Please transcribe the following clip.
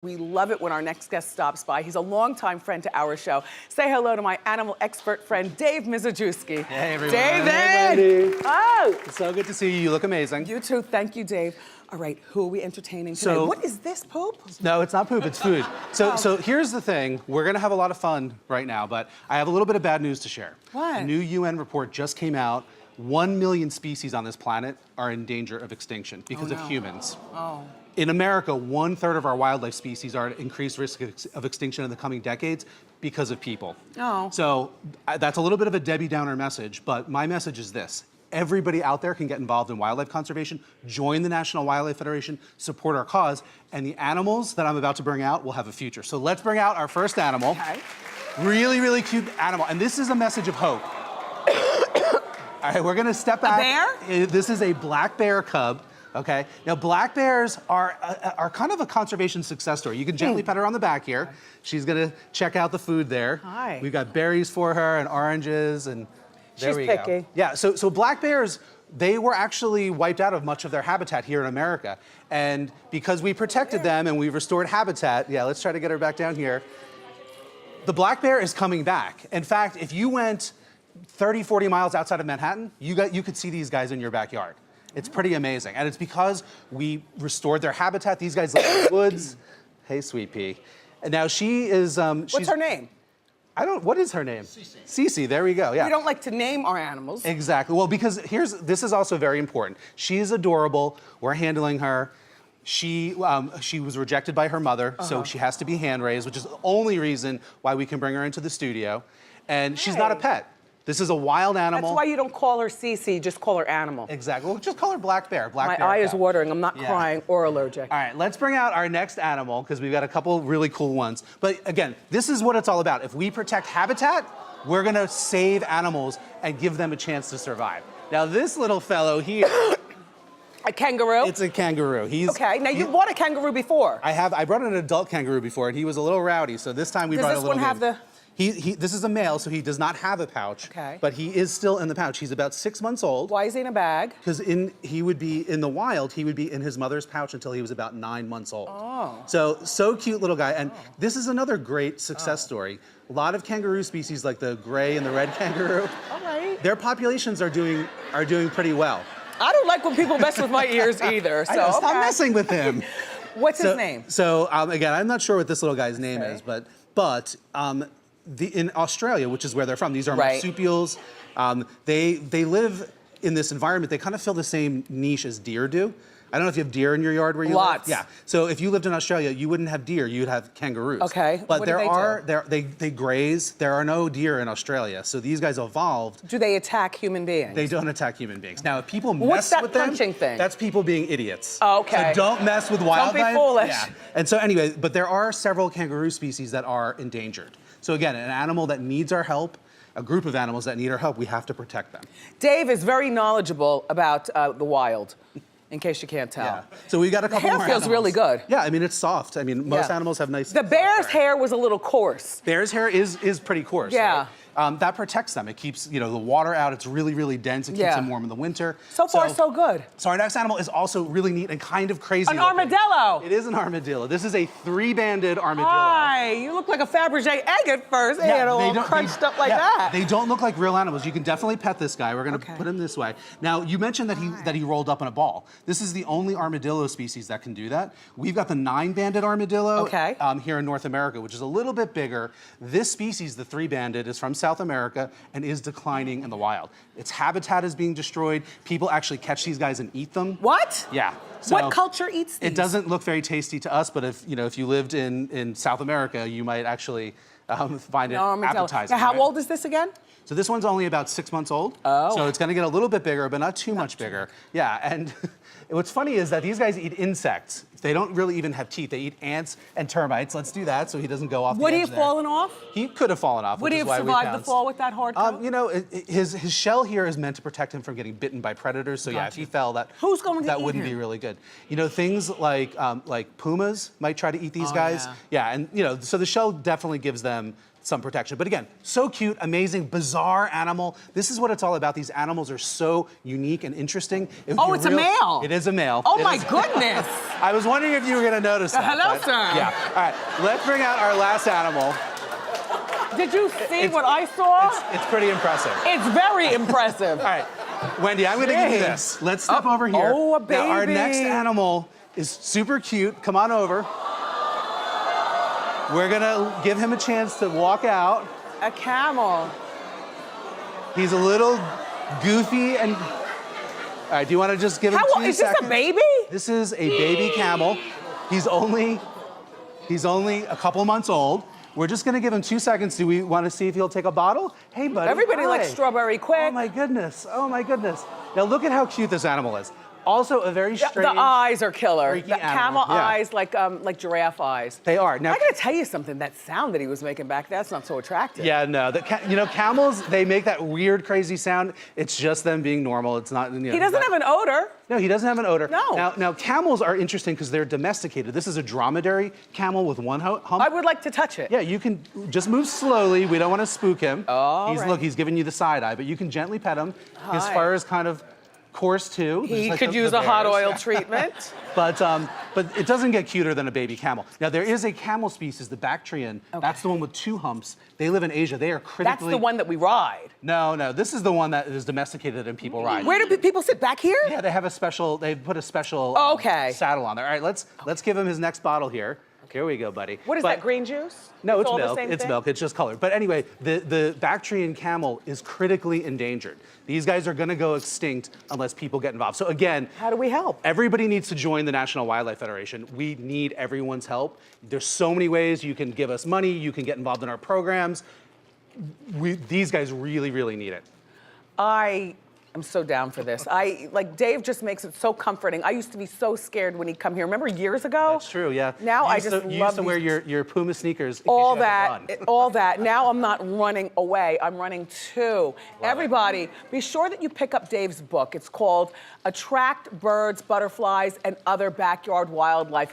We love it when our next guest stops by. He's a longtime friend to our show. Say hello to my animal expert friend, Dave Mizejewski. Hey, everyone. David! Hey, Wendy. Oh! It's so good to see you. You look amazing. You too. Thank you, Dave. All right, who are we entertaining today? What is this, poop? No, it's not poop, it's food. So here's the thing. We're gonna have a lot of fun right now, but I have a little bit of bad news to share. What? A new UN report just came out. 1 million species on this planet are in danger of extinction because of humans. Oh. In America, 1/3 of our wildlife species are at increased risk of extinction in the coming decades because of people. Oh. So that's a little bit of a Debbie Downer message, but my message is this. Everybody out there can get involved in wildlife conservation, join the National Wildlife Federation, support our cause, and the animals that I'm about to bring out will have a future. So let's bring out our first animal. Okay. Really, really cute animal. And this is a message of hope. All right, we're gonna step back. A bear? This is a black bear cub. Okay. Now, black bears are kind of a conservation success story. You can gently pet her on the back here. Okay. She's gonna check out the food there. Hi. We've got berries for her and oranges, and there we picky. go. Yeah. So black bears, they were actually wiped out of much of their habitat here in America, and because we protected them and we restored habitat. Yeah. Let's try to get her back down here. The black bear is coming back. In fact, if you went 30, 40 miles outside of Manhattan, you could see these guys in your backyard. It's pretty amazing. And it's because we restored their habitat. These guys live in the woods. Hey, sweet pea. And now she is, What's her name? What is her name? Cece, there we go, yeah. We don't like to name our animals. Exactly, well, because this is also very important. She's adorable, we're handling her. She was rejected by her mother, so she has to be hand-raised, which is the only reason why we can bring her into the studio. And she's not a pet. This is a wild animal. That's why you don't call her Cece, just call her animal. Exactly. Well, just call her black bear. My eye is watering. I'm not crying or allergic. All right, let's bring out our next animal because we've got a couple really cool ones. But again, this is what it's all about. If we protect habitat, we're gonna save animals and give them a chance to survive. Now, this little fellow here. A kangaroo? It's a kangaroo. Okay, now you bought a kangaroo before. I brought an adult kangaroo before, and he was a little rowdy, so this time we brought a little Does this one have the... This is a male, so he does not have a pouch. Okay. But he is still in the pouch. He's about 6 months old. Why is he in a bag? Because he would be in the wild. He would be in his mother's pouch until he was about 9 months old. Oh. So cute little guy. And this is another great success story. A lot of kangaroo species, like the gray and the red kangaroo. All right. Their populations are doing pretty well. I don't like when people mess with my ears either. So Stop messing with him. What's his name? So again, I'm not sure what this little guy's name is, but in Australia, which is where they're from, these are marsupials. They live in this environment. They kind of fill the same niche as deer do. I don't know if you have deer in your yard where you live. Yeah. So if you lived in Australia, you wouldn't have deer. You'd have kangaroos. Okay. But they graze. There are no deer in Australia. So these guys evolved. Do they attack human beings? They don't attack human beings. Now, if people mess What's that with them, punching thing? that's people being idiots. Oh, okay. So don't mess with wildlife. Don't be foolish. Yeah. And so anyway, but there are several kangaroo species that are endangered. So again, an animal that needs our help, a group of animals that need our help, we have to protect them. Dave is very knowledgeable about the wild, in case you can't tell. Yeah. So we got a couple more The hair feels really good. Yeah, I mean, it's soft. I mean, most animals have nice... The bear's hair was a little coarse. Bear's hair is pretty coarse. Yeah. Right? That protects them. It keeps, the water out. It's really, really dense. It keeps them warm in the winter. So far, so good. So our next animal is also really neat and kind of crazy. An armadillo. It is an armadillo. This is a 3-banded armadillo. Hi, you look like a Fabergé egg at first. They had all crunched up like that. They don't look like real animals. You can definitely pet this guy. We're gonna put him this way. Now, you mentioned that he rolled up in a ball. This is the only armadillo species that can do that. We've got the 9-banded armadillo here in North America, which is a little bit bigger. This species, the 3-banded, is from South America and is declining in the wild. Its habitat is being destroyed. People actually catch these guys and eat them. What? Yeah. So what culture eats these? It doesn't look very tasty to us, but if you lived in South America, you might actually find it appetizing. Now, how old is this again? So this one's only about 6 months old. Oh. So it's gonna get a little bit bigger, but not too much bigger. Yeah, and what's funny is that these guys eat insects. They don't really even have teeth. They eat ants and termites. Let's do that so he doesn't go off the edge there. Would he have fallen off? He could have fallen off, Would he have survived the fall with that hard coat? His shell here is meant to protect him from getting bitten by predators. So yeah, if he fell, that wouldn't be really good. Things like pumas might try to eat these guys. Yeah, and so the shell definitely gives them some protection. But again, so cute, amazing, bizarre animal. This is what it's all about. These animals are so unique and interesting. Oh, it's a male. It is a male. Oh my goodness. I was wondering if you were gonna notice that. Hello, but, sir. Yeah, all right, let's bring out our last animal. Did you see what I saw? It's pretty impressive. It's very impressive. All right, Wendy, I'm gonna give you this. Let's step over here. Oh, a baby. Now, our next animal is super cute. Come on over. We're gonna give him a chance to walk out. A camel. He's a little goofy and... All right, do you wanna just give him 2 seconds? Is this a baby? This is a baby camel. He's only a couple months old. We're just gonna give him 2 seconds. Do we wanna see if he'll take a bottle? Hey, buddy. Everybody hi. likes strawberry quick. Oh my goodness, oh my goodness. Now look at how cute this animal is. Also a very strange... The eyes are killer. freaky The animal. camel Yeah. eyes, like giraffe eyes. They are. Now, I gotta tell you something, that sound that he was making back, that's not so attractive. yeah, no, camels, they make that weird, crazy sound. It's just them being normal. It's not, He doesn't have an odor. No, he doesn't have an odor. No. Now camels are interesting because they're domesticated. This is a dromedary camel with one hump. I would like to touch it. Yeah, you can just move slowly. We don't want to spook him. All right. Look, he's giving you the side eye, but you can gently pet him. His Hi. fur is kind of coarse too. He just like could the use a hot bears. oil Yeah. treatment. But it doesn't get cuter than a baby camel. Now there is a camel species, the Bactrian. Okay. That's the one with 2 humps. They live in Asia. They are critically. That's the one that we ride. No, this is the one that is domesticated and people ride. Where do people sit? Back here? Yeah, they put a special Oh, okay. saddle on there. All right, let's give him his next bottle here. Here we go, buddy. What is that, green juice? No, it's all the milk. same It's thing? milk. It's just colored. But anyway, the Bactrian camel is critically endangered. These guys are gonna go extinct unless people get involved. So again, How do we help? everybody needs to join the National Wildlife Federation. We need everyone's help. There's so many ways you can give us money, you can get involved in our programs. These guys really, really need it. I am so down for this. Dave just makes it so comforting. I used to be so scared when he'd come here. Remember years ago? That's true, yeah. Now I You just used love to wear these- your Puma sneakers. all in case you had to that, run. all that. Now I'm not running away, I'm running to. Everybody, be sure that you pick up Dave's book. It's called Attract Birds, Butterflies, and Other Backyard Wildlife.